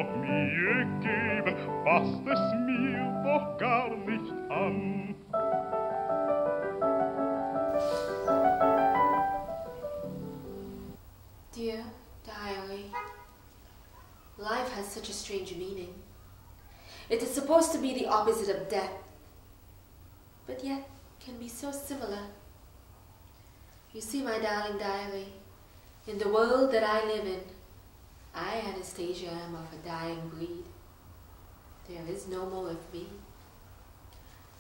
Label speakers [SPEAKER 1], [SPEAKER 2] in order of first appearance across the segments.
[SPEAKER 1] doch mir geben, passt es mir doch gar nicht an.
[SPEAKER 2] Dear Diary, life has such a strange meaning. It is supposed to be the opposite of death, but yet can be so similar. You see, my darling diary, in the world that I live in, I, Anastasia, am of a dying breed. There is no more of me.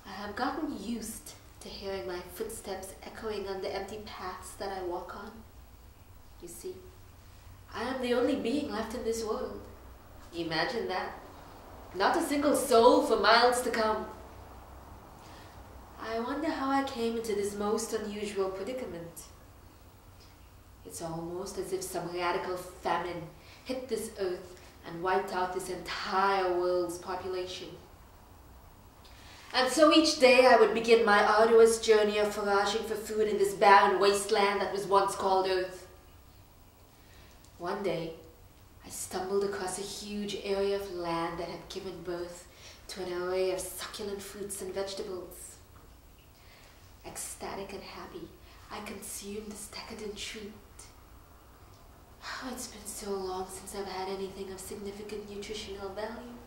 [SPEAKER 2] I have gotten used to hearing my footsteps echoing on the empty paths that I walk on. You see, I am the only being left in this world. Imagine that. Not a single soul for miles to come. I wonder how I came into this most unusual predicament. It's almost as if some radical famine hit this earth and wiped out this entire world's population. And so each day I would begin my arduous journey of foraging for food in this barren wasteland that was once called Earth. One day, I stumbled across a huge area of land that had given birth to an array of succulent fruits and vegetables. Ecstatic and happy, I consumed this decadent treat. Oh, it's been so long since I've had anything of significant nutritional value.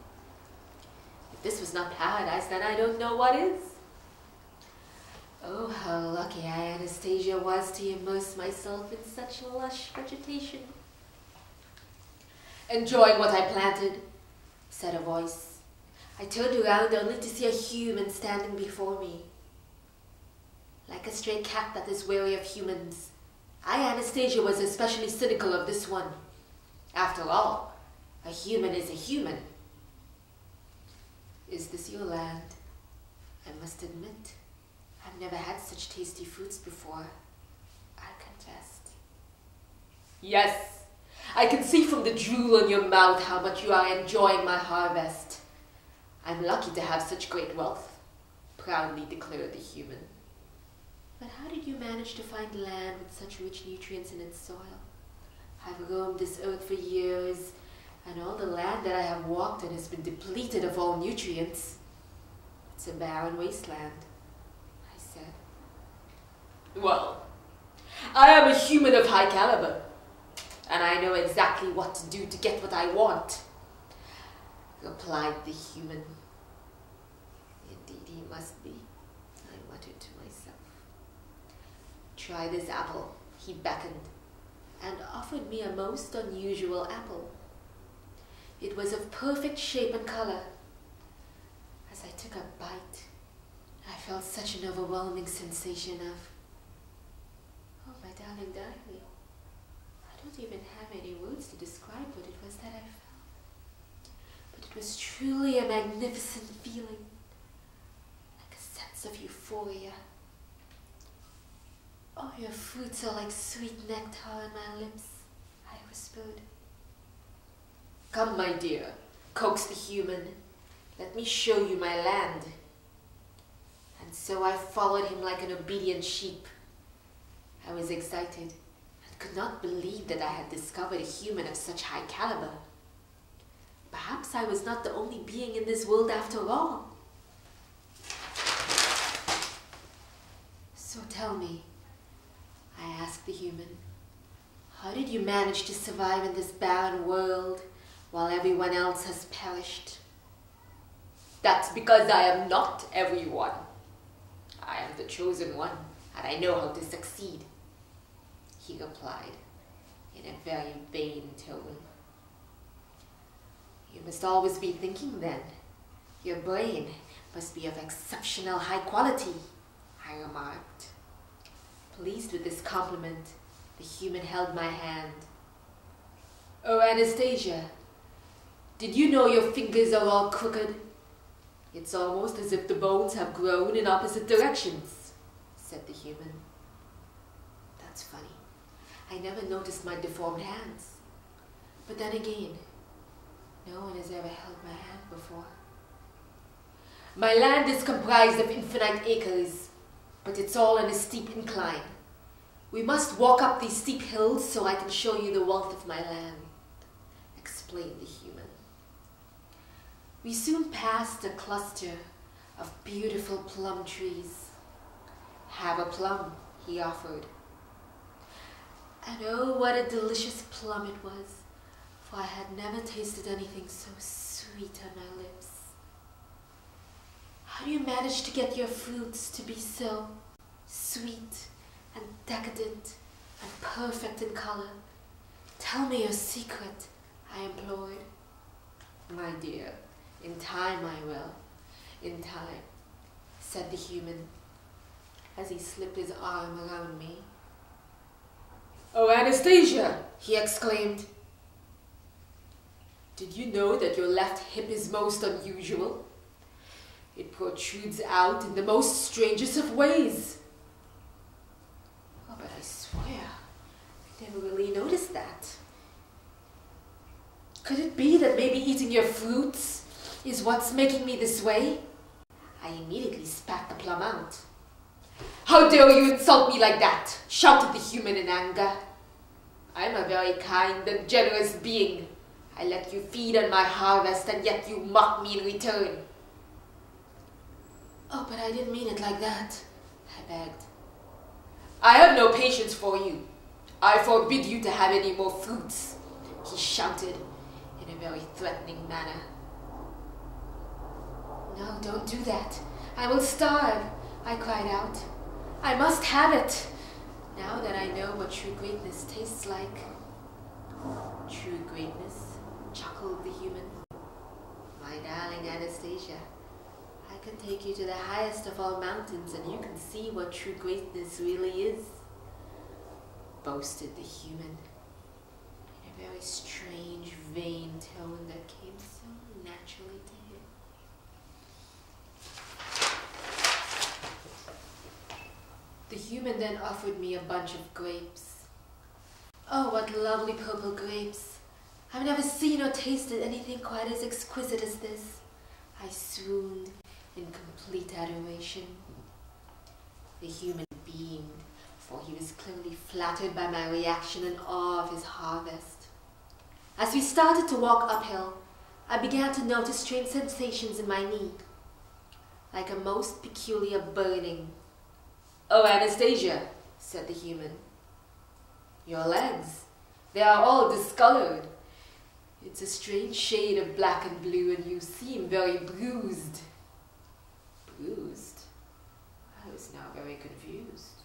[SPEAKER 2] If this was not paradise, then I don't know what is. Oh, how lucky I, Anastasia, was to immerse myself in such lush vegetation. Enjoying what I planted, said a voice. I turned around only to see a human standing before me. Like a stray cat that is wary of humans, I, Anastasia, was especially cynical of this one. After all, a human is a human. Is this your land? I must admit, I've never had such tasty fruits before, I confessed. Yes, I can see from the drool on your mouth how much you are enjoying my harvest. I'm lucky to have such great wealth, proudly declared the human. But how did you manage to find land with such rich nutrients in its soil? I've roamed this earth for years, and all the land that I have walked in has been depleted of all nutrients. It's a barren wasteland, I said. Well, I am a human of high caliber, and I know exactly what to do to get what I want, replied the human. Indeed he must be, I muttered to myself. Try this apple, he beckoned, and offered me a most unusual apple. It was of perfect shape and color. As I took a bite, I felt such an overwhelming sensation of, oh, my darling diary, I don't even have any words to describe what it was that I felt. But it was truly a magnificent feeling, like a sense of euphoria. Oh, your fruits are like sweet nectar on my lips, I whispered. Come, my dear, coaxed the human. Let me show you my land. And so I followed him like an obedient sheep. I was excited and could not believe that I had discovered a human of such high caliber. Perhaps I was not the only being in this world after all. So tell me, I asked the human, how did you manage to survive in this barren world while everyone else has perished? That's because I am not everyone. I am the chosen one, and I know how to succeed, he replied in a very vain tone. You must always be thinking then. Your brain must be of exceptional high quality, I remarked. Pleased with this compliment, the human held my hand. Oh, Anastasia, did you know your fingers are all crooked? It's almost as if the bones have grown in opposite directions, said the human. That's funny. I never noticed my deformed hands. But then again, no one has ever held my hand before. My land is comprised of infinite acres, but it's all on a steep incline. We must walk up these steep hills so I can show you the wealth of my land, explained the human. We soon passed a cluster of beautiful plum trees. "Have a plum," he offered. And oh, what a delicious plum it was, for I had never tasted anything so sweet on my lips. "How do you manage to get your fruits to be so sweet and decadent and perfect in color? Tell me your secret," I implored. "My dear, in time I will, in time," said the human, as he slipped his arm around me. "Oh, Anastasia!" he exclaimed. "Did you know that your left hip is most unusual? It protrudes out in the most strangest of ways." "Oh, but I swear, I never really noticed that. Could it be that maybe eating your fruits is what's making me this way?" I immediately spat the plum out. "How dare you insult me like that?" shouted the human in anger. "I'm a very kind and generous being. I let you feed on my harvest, and yet you mock me in return." "Oh, but I didn't mean it like that," I begged. "I have no patience for you. I forbid you to have any more fruits," he shouted in a very threatening manner. "No, don't do that. I will starve," I cried out. "I must have it, now that I know what true greatness tastes like." "True greatness?" chuckled the human. "My darling Anastasia, I can take you to the highest of all mountains and you can see what true greatness really is," boasted the human in a very strange, vain tone that came so naturally to him. The human then offered me a bunch of grapes. Oh, what lovely purple grapes! I've never seen or tasted anything quite as exquisite as this. I swooned in complete adoration. The human beamed, for he was clearly flattered by my reaction and awe of his harvest. As we started to walk uphill, I began to notice strange sensations in my knee, like a most peculiar burning. "Oh, Anastasia," said the human. "Your legs, they are all discolored. It's a strange shade of black and blue, and you seem very bruised." Bruised? I was now very confused.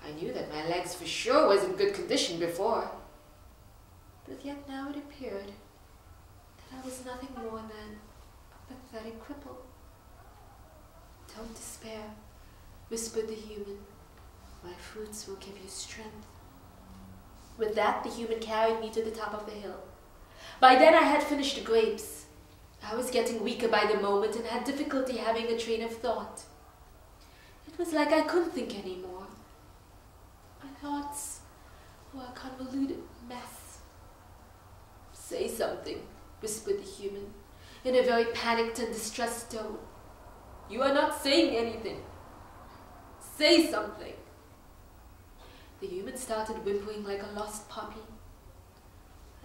[SPEAKER 2] I knew that my legs for sure was in good condition before, but yet now it appeared that I was nothing more than a pathetic cripple. "Don't despair," whispered the human. "My fruits will give you strength." With that, the human carried me to the top of the hill. By then I had finished the grapes. I was getting weaker by the moment and had difficulty having a train of thought. It was like I couldn't think anymore. My thoughts were a convoluted mess. "Say something," whispered the human, in a very panicked and distressed tone. "You are not saying anything. Say something." The human started whimpering like a lost puppy.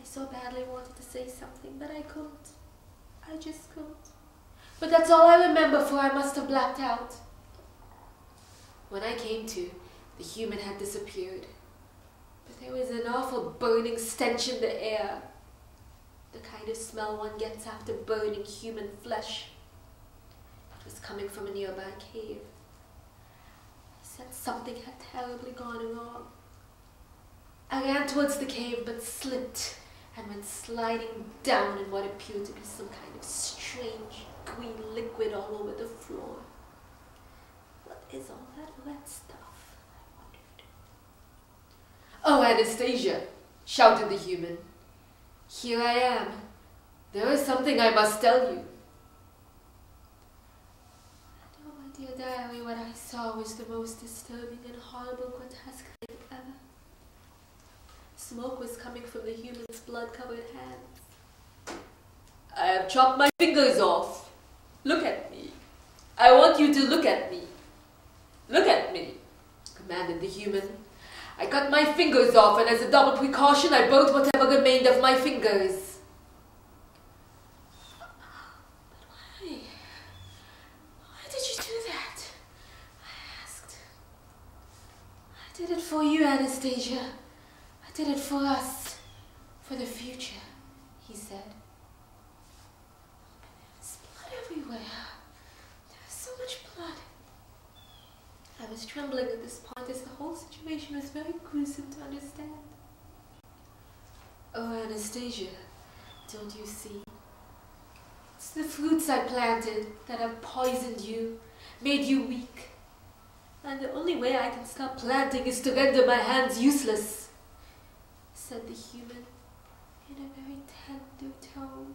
[SPEAKER 2] I so badly wanted to say something, but I couldn't. I just couldn't. But that's all I remember, for I must have blacked out. When I came to, the human had disappeared, but there was an awful burning stench in the air, the kind of smell one gets after burning human flesh. It was coming from a nearby cave. I sensed something had terribly gone wrong. I ran towards the cave, but slipped and went sliding down in what appeared to be some kind of strange green liquid all over the floor. What is all that red stuff? I wondered. "Oh, Anastasia," shouted the human. "Here I am. There is something I must tell you." And oh, my dear diary, what I saw was the most disturbing and horrible, grotesque thing ever. Smoke was coming from the human's blood-covered hands. "I have chopped my fingers off. Look at me. I want you to look at me. Look at me," commanded the human. I cut my fingers off, and as a double precaution, I burnt whatever remained of my fingers. for you, Anastasia. I did it for us. For the future, he said. There's blood everywhere. There was so much blood. I was trembling at this point as the whole situation was very gruesome to understand. Oh, Anastasia, don't you see? It's the fruits I planted that have poisoned you, made you weak. And the only way I can stop planting is to render my hands useless, said the human in a very tender tone.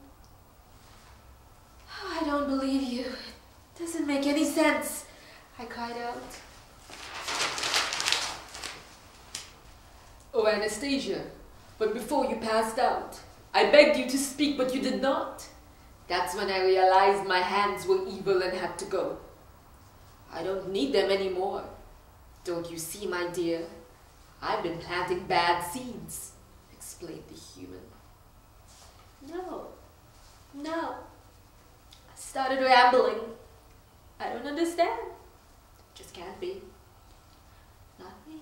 [SPEAKER 2] Oh, I don't believe you. It doesn't make any sense, I cried out. Oh, Anastasia, but before you passed out, I begged you to speak, but you did not. That's when I realized my hands were evil and had to go. I don't need them anymore. Don't you see, my dear? I've been planting bad seeds, explained the human. No. I started rambling. I don't understand. Just can't be. Not me.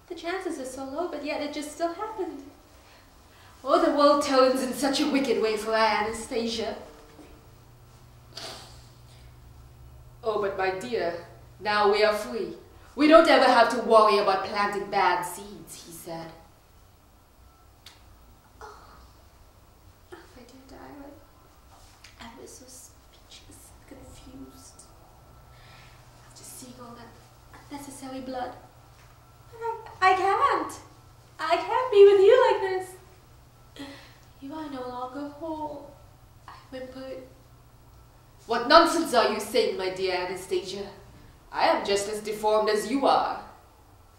[SPEAKER 2] The chances are so low, but yet it just still happened. Oh, the world turns in such a wicked way for Anastasia. Oh, but my dear, now we are free. We don't ever have to worry about planting bad seeds, he said. Oh, my dear darling, I was so speechless and confused after seeing all that unnecessary blood. I can't be with you like this. You are no longer whole, I whimpered. What nonsense are you saying, my dear Anastasia? I am just as deformed as you are.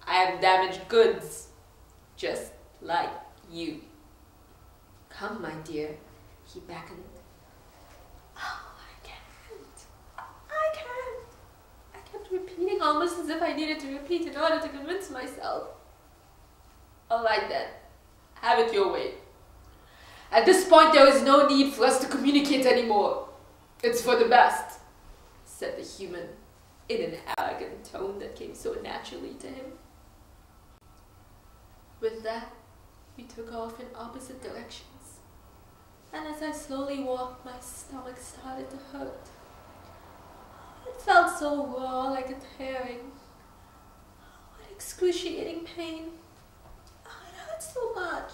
[SPEAKER 2] I am damaged goods, just like you. Come, my dear, he beckoned. Oh, I can't. I kept repeating almost as if I needed to repeat in order to convince myself. All right then, have it your way. At this point, there is no need for us to communicate anymore. It's for the best, said the human in an arrogant tone that came so naturally to him. With that, we took off in opposite directions, and as I slowly walked, my stomach started to hurt. It felt so raw, like a tearing. What excruciating pain. Oh, it hurt so much.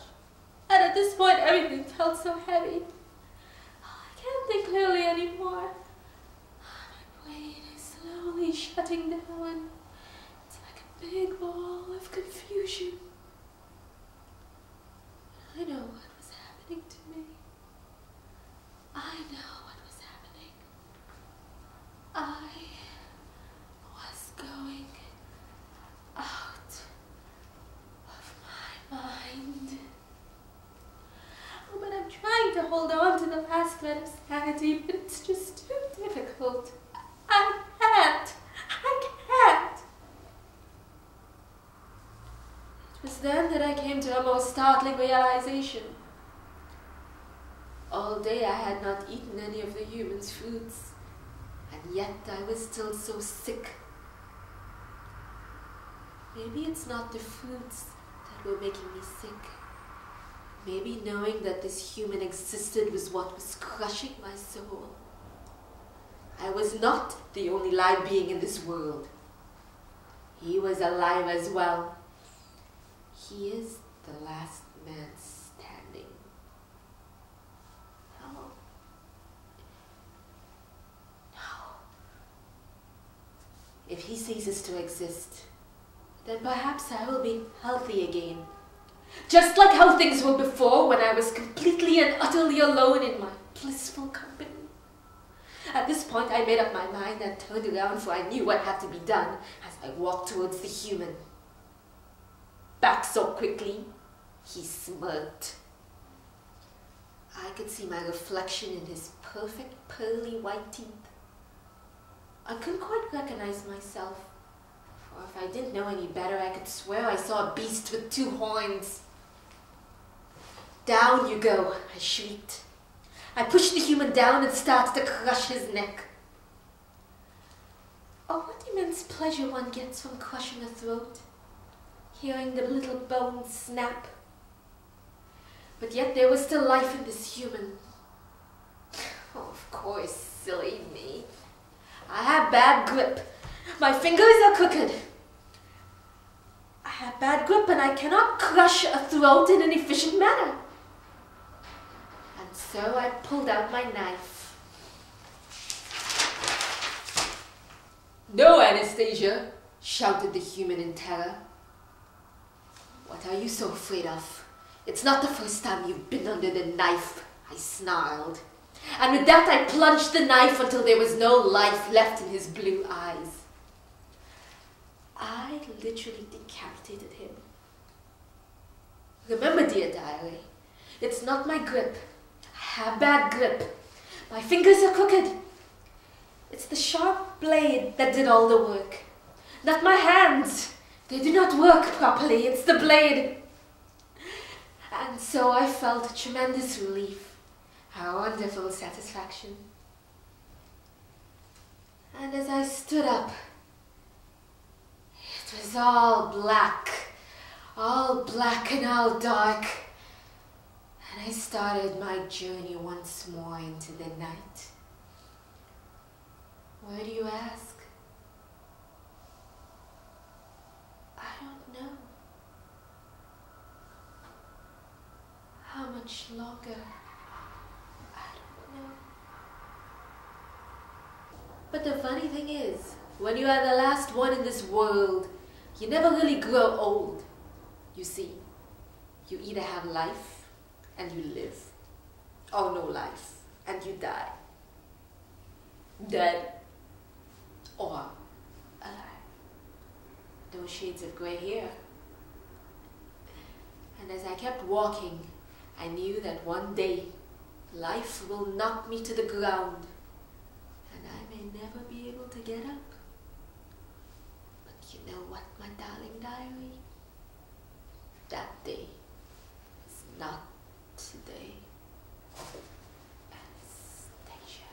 [SPEAKER 2] And at this point, everything felt so heavy. I can't think clearly anymore. My brain is slowly shutting down. It's like a big ball of confusion. I know what was happening to me. I know what was happening. I was going out of my mind. Oh, but I'm trying to hold on to the last thread of sanity, but it's just too difficult. I can't. It was then that I came to a most startling realization. All day I had not eaten any of the human's foods, and yet I was still so sick. Maybe it's not the foods that were making me sick. Maybe knowing that this human existed was what was crushing my soul. I was not the only live being in this world. He was alive as well. He is the last man standing. No. If he ceases to exist, then perhaps I will be healthy again. Just like how things were before, when I was completely and utterly alone in my blissful company. At this point, I made up my mind and turned around, for I knew what had to be done as I walked towards the human. Back so quickly, he smirked. I could see my reflection in his perfect pearly white teeth. I couldn't quite recognize myself, for if I didn't know any better, I could swear I saw a beast with 2 horns. Down you go, I shrieked. I pushed the human down and started to crush his neck. Oh, what immense pleasure one gets from crushing a throat. hearing the little bones snap. But yet there was still life in this human. Oh, of course, silly me. I have bad grip. My fingers are crooked. I have bad grip and I cannot crush a throat in an efficient manner. And so I pulled out my knife. "No, Anastasia," shouted the human in terror. "What are you so afraid of? It's not the first time you've been under the knife," I snarled. And with that I plunged the knife until there was no life left in his blue eyes. I literally decapitated him. Remember, dear diary, it's not my grip. I have bad grip. My fingers are crooked. It's the sharp blade that did all the work. Not my hands. They do not work properly. It's the blade. And so I felt tremendous relief, a wonderful satisfaction. And as I stood up, it was all black and all dark. And I started my journey once more into the night. Where do you ask? I don't know. How much longer? I don't know. But the funny thing is, when you are the last one in this world, you never really grow old. You see, you either have life and you live, or no life and you die. Dead or alive. Those shades of grey hair. And as I kept walking, I knew that one day life will knock me to the ground and I may never be able to get up. But you know what, my darling diary? That day is not today. Anastasia.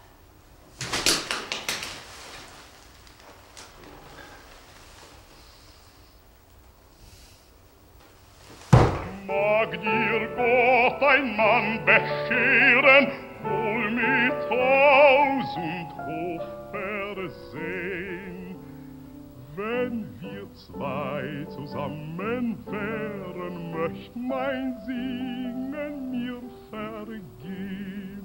[SPEAKER 1] Mag dir Gott ein Mann bescheren, wohl mit 1000 Hochversehn. Wenn wir zwei zusammen wären, möcht mein Singen mir vergehen.